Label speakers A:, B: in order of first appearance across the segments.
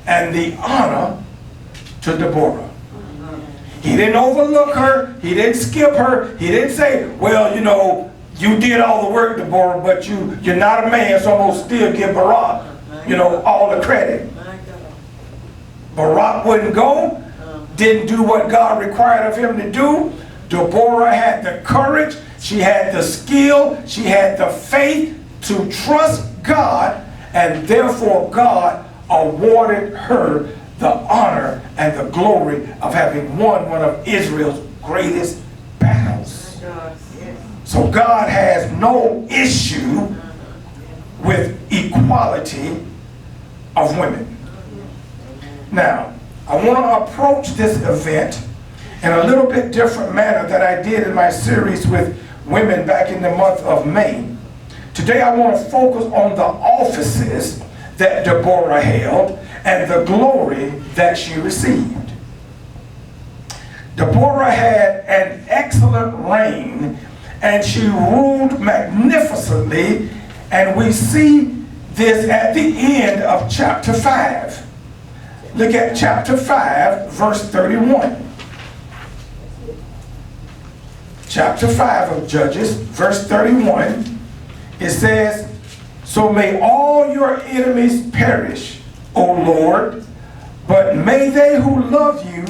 A: and the honor to Deborah. He didn't overlook her. He didn't skip her. He didn't say, well, you know, you did all the work, Deborah, but you're not a man, so I'm going to still give Barak, you know, all the credit. Barak wouldn't go, didn't do what God required of him to do. Deborah had the courage, she had the skill, she had the faith to trust God, and therefore God awarded her the honor and the glory of having won one of Israel's greatest battles. So God has no issue with equality of women. Now, I want to approach this event in a little bit different manner than I did in my series with women back in the month of May. Today I want to focus on the offices that Deborah held and the glory that she received. Deborah had an excellent reign and she ruled magnificently, and we see this at the end of chapter 5. Look at chapter 5, verse 31. Chapter 5 of Judges, verse 31, it says, "So may all your enemies perish, O Lord, but may they who love you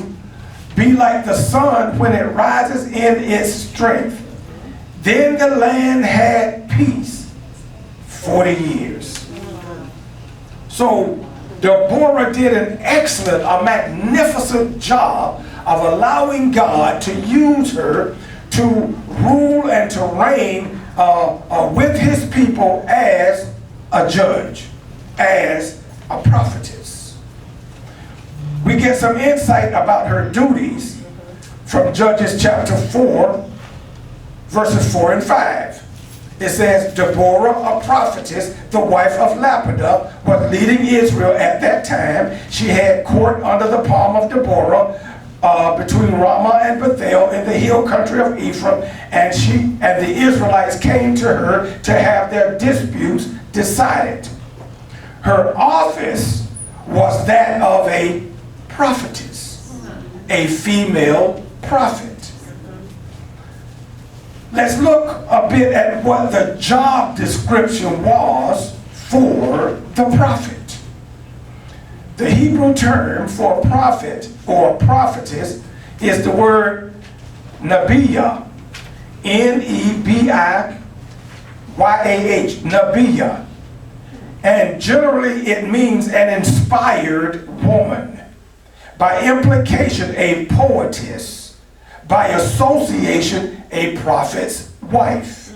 A: be like the sun when it rises in its strength. Then the land had peace 40 years." So Deborah did an excellent, a magnificent job of allowing God to use her to rule and to reign with his people as a judge, as a prophetess. We get some insight about her duties from Judges chapter 4, verses 4 and 5. It says, "Deborah, a prophetess, the wife of Lapidoth, was leading Israel at that time. She had court under the palm of Deborah, between Ramah and Bethel in the hill country of Ephraim, and the Israelites came to her to have their disputes decided." Her office was that of a prophetess, a female prophet. Let's look a bit at what the job description was for the prophet. The Hebrew term for prophet or prophetess is the word Nebiah, N-E-B-I-Y-A-H, Nebiah. And generally it means an inspired woman. By implication, a poetess. By association, a prophet's wife.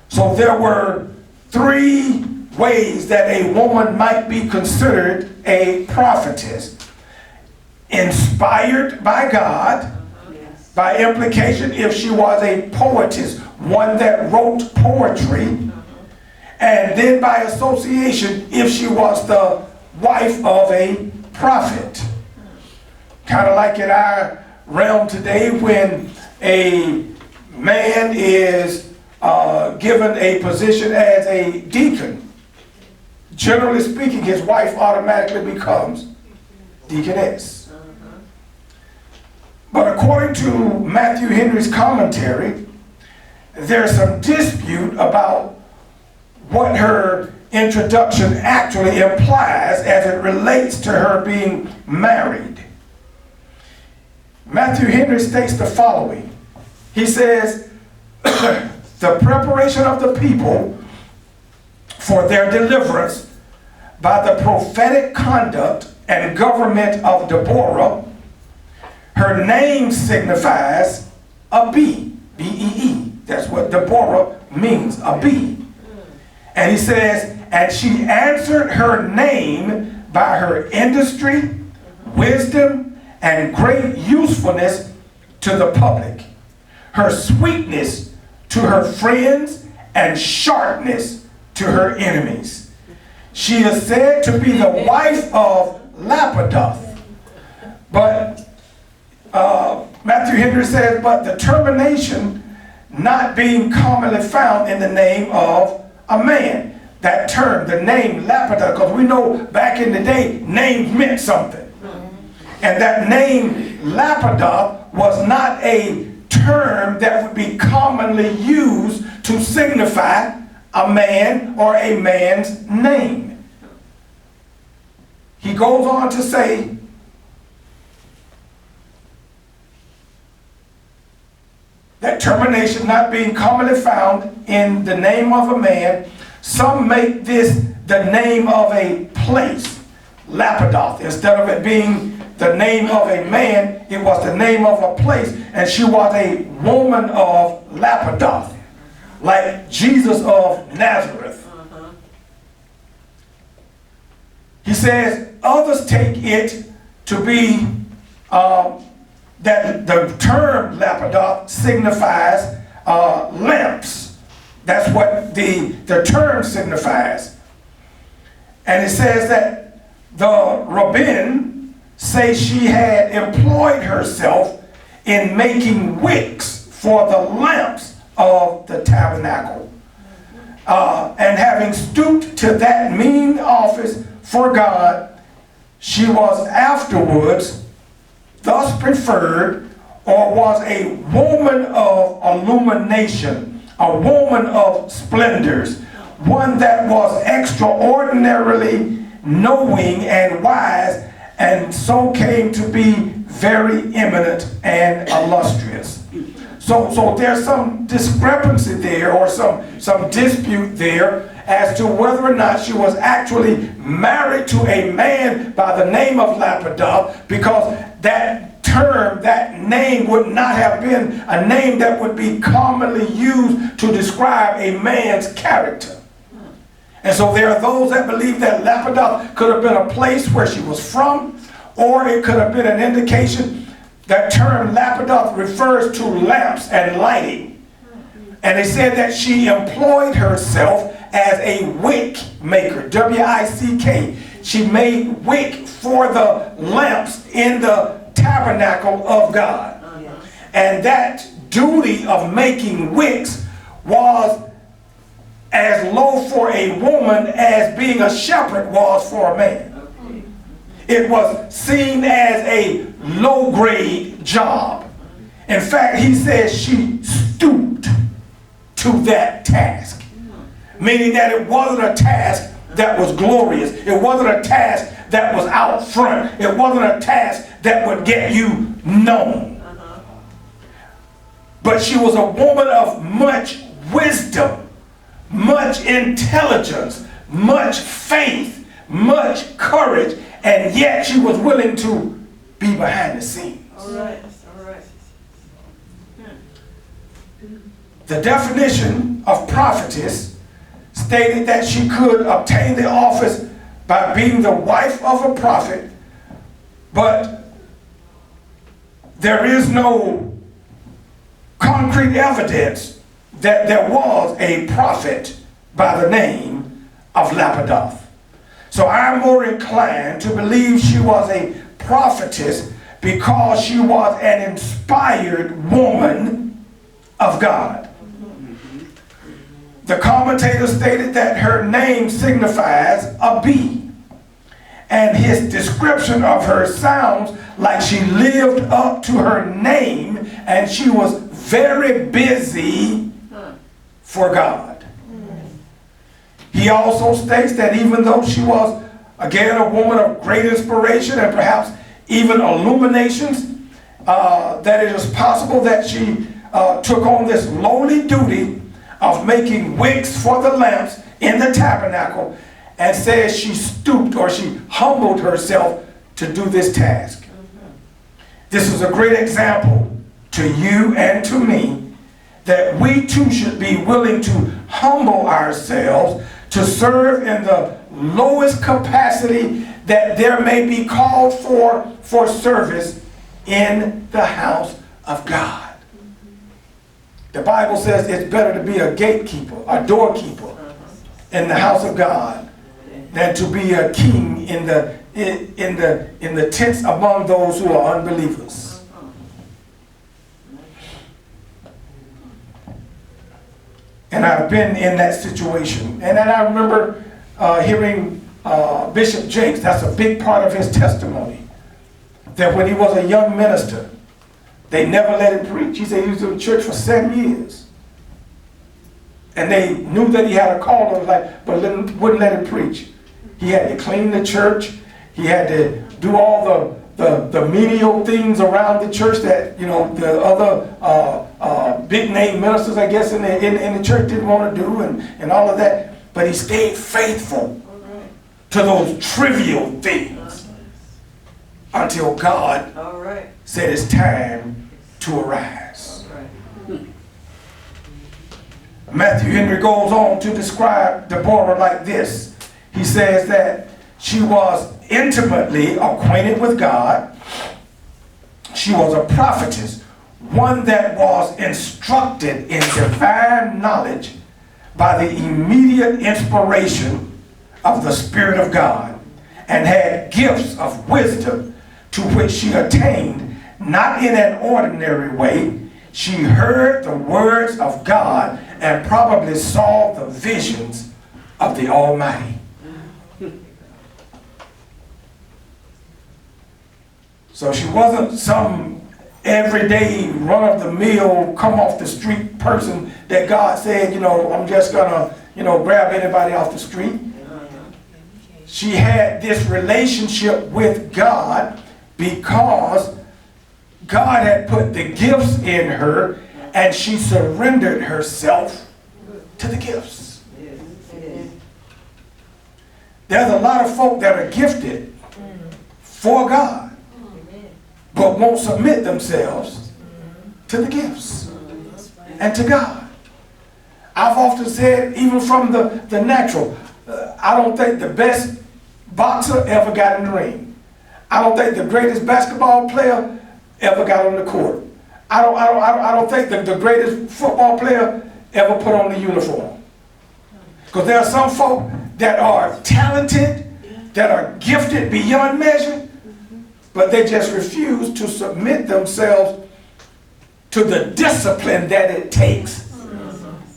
A: So there were three ways that a woman might be considered a prophetess. Inspired by God. By implication, if she was a poetess, one that wrote poetry. And then by association, if she was the wife of a prophet. Kind of like in our realm today, when a man is given a position as a deacon, generally speaking, his wife automatically becomes deaconess. But according to Matthew Henry's commentary, there's some dispute about what her introduction actually implies as it relates to her being married. Matthew Henry states the following. He says, "The preparation of the people for their deliverance by the prophetic conduct and government of Deborah, her name signifies a bee, B-E-E. That's what Deborah means, a bee. And he says, and she answered her name by her industry, wisdom, and great usefulness to the public, her sweetness to her friends, and sharpness to her enemies. She is said to be the wife of Lapidoth." But Matthew Henry says, but the termination not being commonly found in the name of a man. that term, the name Lapidoth, because we know back in the day, names meant something. And that name Lapidoth was not a term that would be commonly used to signify a man or a man's name. He goes on to say, that termination not being commonly found in the name of a man, some make this the name of a place, Lapidoth. Instead of it being the name of a man, it was the name of a place, and she was a woman of Lapidoth, like Jesus of Nazareth. He says, others take it to be that the term Lapidoth signifies lamps. That's what the term signifies. And it says that the rabbin say she had employed herself in making wicks for the lamps of the tabernacle. And having stooped to that mean office for God, she was afterwards thus preferred, or was a woman of illumination, a woman of splendors, one that was extraordinarily knowing and wise, and so came to be very eminent and illustrious. So there's some discrepancy there, or some dispute there, as to whether or not she was actually married to a man by the name of Lapidoth, because that term, that name would not have been a name that would be commonly used to describe a man's character. And so there are those that believe that Lapidoth could have been a place where she was from, or it could have been an indication. That term Lapidoth refers to lamps and lighting. And they said that she employed herself as a wick maker, W-I-C-K. She made wick for the lamps in the tabernacle of God. And that duty of making wicks was as low for a woman as being a shepherd was for a man. It was seen as a low-grade job. In fact, he says she stooped to that task. Meaning that it wasn't a task that was glorious. It wasn't a task that was out front. It wasn't a task that would get you known. But she was a woman of much wisdom, much intelligence, much faith, much courage, and yet she was willing to be behind the scenes.
B: All right.
A: The definition of prophetess stated that she could obtain the office by being the wife of a prophet, but there is no concrete evidence that there was a prophet by the name of Lapidoth. So I'm more inclined to believe she was a prophetess because she was an inspired woman of God. The commentator stated that her name signifies a bee, and his description of her sounds like she lived up to her name and she was very busy for God. He also states that even though she was, again, a woman of great inspiration and perhaps even illuminations, that it is possible that she took on this lowly duty of making wicks for the lamps in the tabernacle, and says she stooped or she humbled herself to do this task. This is a great example to you and to me that we too should be willing to humble ourselves to serve in the lowest capacity that there may be called for service in the house of God. The Bible says it's better to be a gatekeeper, a doorkeeper in the house of God than to be a king in the tents among those who are unbelievers. And I've been in that situation. And then I remember hearing Bishop Jakes, that's a big part of his testimony, that when he was a young minister, they never let him preach. He said he was in church for 7 years. And they knew that he had a call on his life, but wouldn't let him preach. He had to clean the church. He had to do all the menial things around the church that, you know, the other big name ministers, I guess, in the church didn't want to do, and all of that. But he stayed faithful to those trivial things until God said it's time to arise. Matthew Henry goes on to describe Deborah like this. He says that she was intimately acquainted with God. She was a prophetess, one that was instructed in divine knowledge by the immediate inspiration of the Spirit of God, and had gifts of wisdom to which she attained not in an ordinary way. She heard the words of God and probably saw the visions of the Almighty. So she wasn't some everyday run-of-the-mill, come-off-the-street person that God said, you know, I'm just going to, you know, grab anybody off the street. She had this relationship with God because God had put the gifts in her, and she surrendered herself to the gifts. There's a lot of folk that are gifted for God, but won't submit themselves to the gifts and to God. I've often said, even from the natural, I don't think the best boxer ever got in the ring. I don't think the greatest basketball player ever got on the court. I don't think the greatest football player ever put on the uniform. Because there are some folk that are talented, that are gifted beyond measure, but they just refuse to submit themselves to the discipline that it takes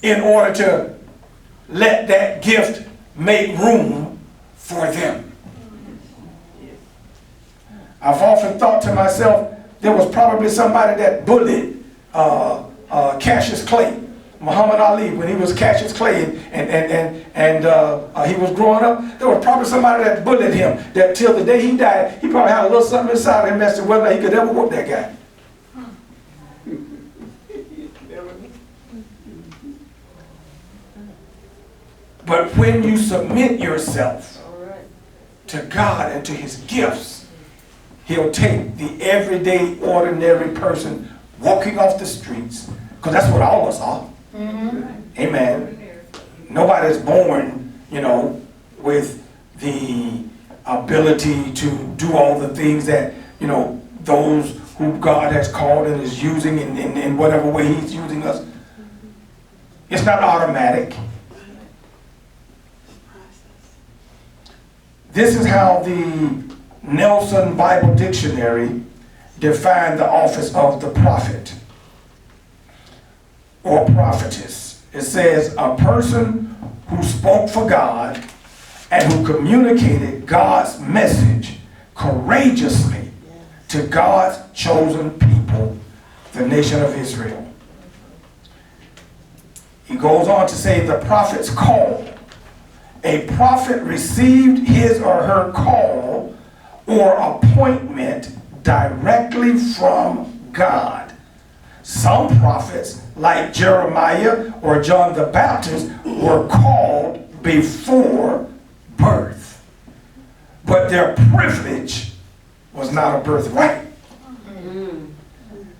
A: in order to let that gift make room for them. I've often thought to myself, there was probably somebody that bullied Cassius Clay, Muhammad Ali, when he was Cassius Clay, and he was growing up. There was probably somebody that bullied him, that till the day he died, he probably had a little something inside him as to whether he could ever whoop that guy. But when you submit yourself to God and to his gifts, he'll take the everyday, ordinary person walking off the streets, because that's what all of us are. Amen. Nobody's born, you know, with the ability to do all the things that, you know, those who God has called and is using in whatever way he's using us. It's not automatic. This is how the Nelson Bible Dictionary defined the office of the prophet or prophetess. It says, a person who spoke for God and who communicated God's message courageously to God's chosen people, the nation of Israel. He goes on to say the prophet's call. A prophet received his or her call or appointment directly from God. Some prophets, like Jeremiah or John the Baptist, were called before birth, but their privilege was not a birthright.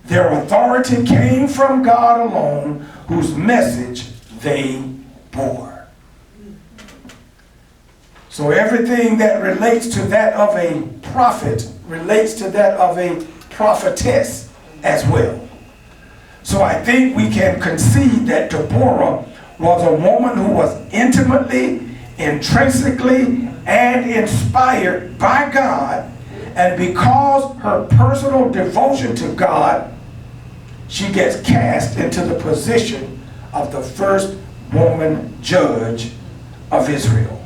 A: Their authority came from God alone, whose message they bore. So everything that relates to that of a prophet relates to that of a prophetess as well. So I think we can concede that Deborah was a woman who was intimately, intrinsically, and inspired by God, and because her personal devotion to God, she gets cast into the position of the first woman judge of Israel.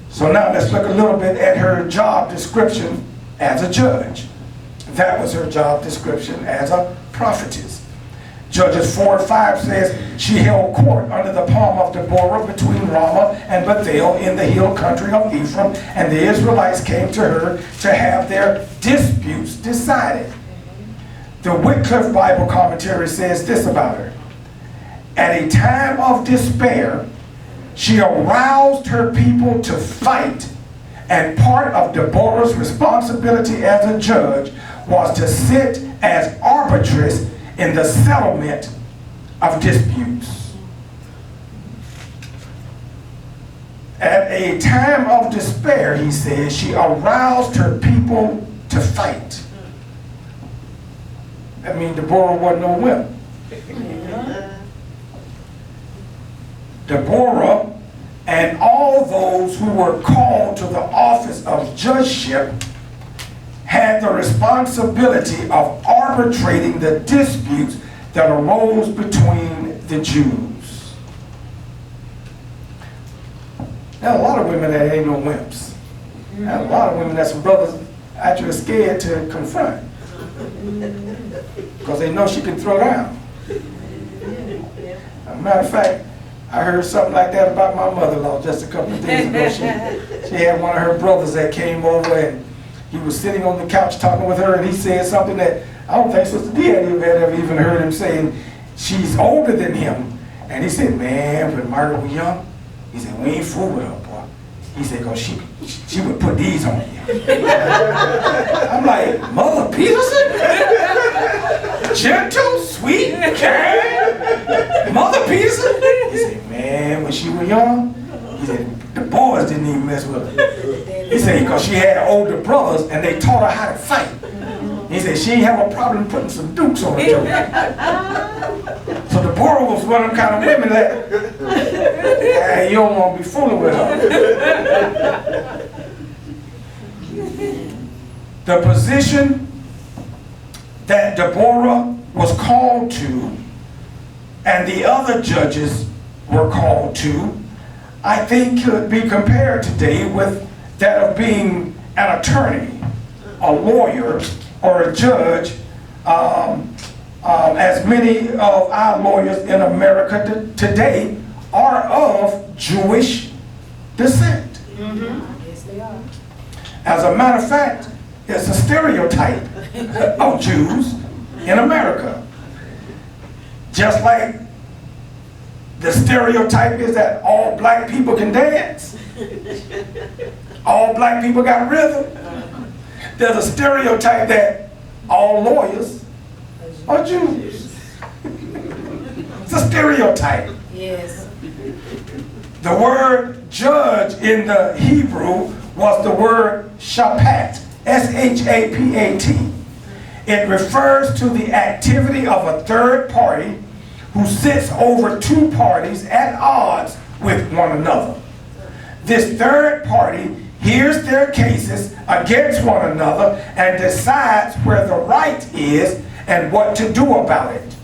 A: So now let's look a little bit at her job description as a judge. That was her job description as a prophetess. Judges 4:5 says, she held court under the palm of Deborah between Ramah and Bethel in the hill country of Ephraim, and the Israelites came to her to have their disputes decided. The Wycliffe Bible commentary says this about her. At a time of despair, she aroused her people to fight, and part of Deborah's responsibility as a judge was to sit as arbitress in the settlement of disputes. At a time of despair, he says, she aroused her people to fight. That means Deborah wasn't no wimp. Deborah and all those who were called to the office of judgeship had the responsibility of arbitrating the disputes that arose between the Jews. Now, a lot of women that ain't no wimps. Now, a lot of women that some brothers actually scared to confront because they know she can throw down. As a matter of fact, I heard something like that about my mother-in-law just a couple of days ago. She had one of her brothers that came over, and he was sitting on the couch talking with her, and he said something that I don't think Sister D had ever even heard him saying. She's older than him. And he said, man, when Margaret was young, he said, we ain't fool with her, boy. He said, because she would put these on you. I'm like, Mother Peterson? Gentle, sweet, kind? Mother Peterson? He said, man, when she was young, he said, the boys didn't even mess with her. He said, because she had older brothers and they taught her how to fight. He said, she ain't have a problem putting some dukes on her toe. So Deborah was one of them kind of women that you don't want to be fooling with her. The position that Deborah was called to and the other judges were called to, I think could be compared today with that of being an attorney, a lawyer, or a judge, as many of our lawyers in America today are of Jewish descent.
B: Mm-hmm. Yes, they are.
A: As a matter of fact, it's a stereotype of Jews in America. Just like the stereotype is that all black people can dance. All black people got rhythm. There's a stereotype that all lawyers are Jews. It's a stereotype.
B: Yes.
A: The word judge in the Hebrew was the word shapat, S-H-A-P-A-T. It refers to the activity of a third party who sits over two parties at odds with one another. This third party hears their cases against one another and decides where the right is and what to do about it.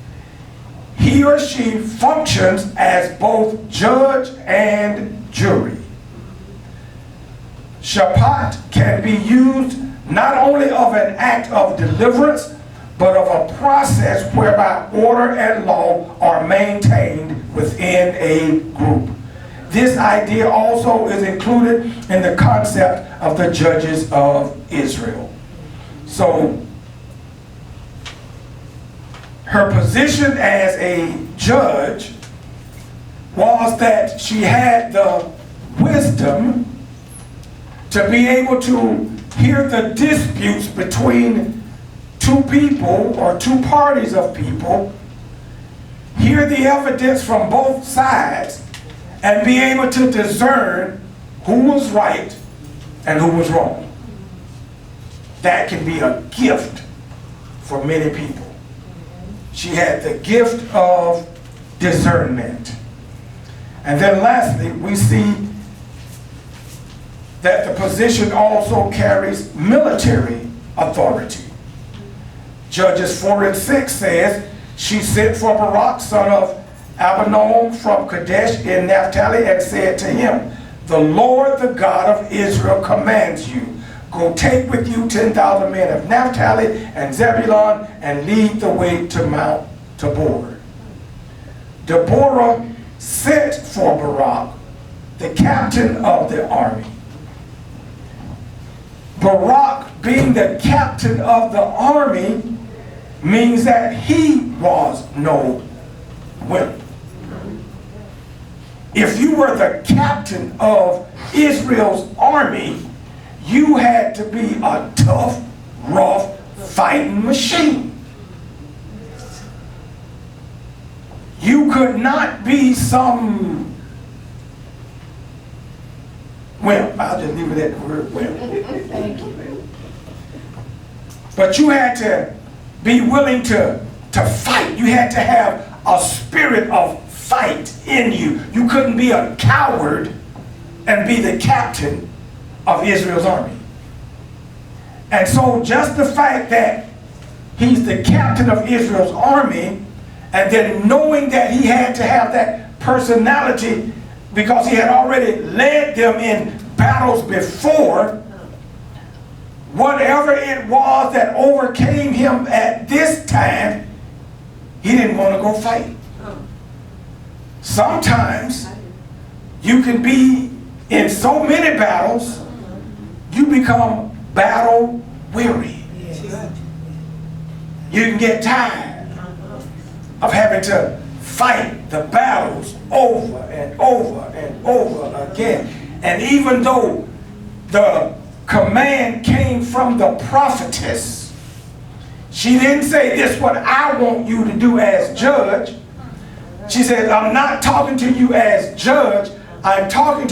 A: He or she functions as both judge and jury. Shapat can be used not only of an act of deliverance, but of a process whereby order and law are maintained within a group. This idea also is included in the concept of the judges of Israel. So, her position as a judge was that she had the wisdom to be able to hear the disputes between two people or two parties of people, hear the evidence from both sides, and be able to discern who was right and who was wrong. That can be a gift for many people. She had the gift of discernment. And then lastly, we see that the position also carries military authority. Judges 4 and 6 says, she sent for Barak, son of Absalom from Kadesh in Naphtali and said to him, the Lord, the God of Israel, commands you, go take with you 10,000 men of Naphtali and Zebulun and lead the way to Mount Tabor. Deborah sent for Barak, the captain of the army. Barak, being the captain of the army, means that he was no wimp. If you were the captain of Israel's army, you had to be a tough, rough, fighting machine. You could not be some wimp. I'll just leave it at the word wimp.
B: Thank you.
A: But you had to be willing to fight. You had to have a spirit of fight in you. You couldn't be a coward and be the captain of Israel's army. And so just the fact that he's the captain of Israel's army, and then knowing that he had to have that personality because he had already led them in battles before, whatever it was that overcame him at this time, he didn't want to go fight. Sometimes you can be in so many battles, you become battle weary. You can get tired of having to fight the battles over and over and over again. And even though the command came from the prophetess, she didn't say, this is what I want you to do as judge. She said, I'm not talking to you as judge, I'm talking to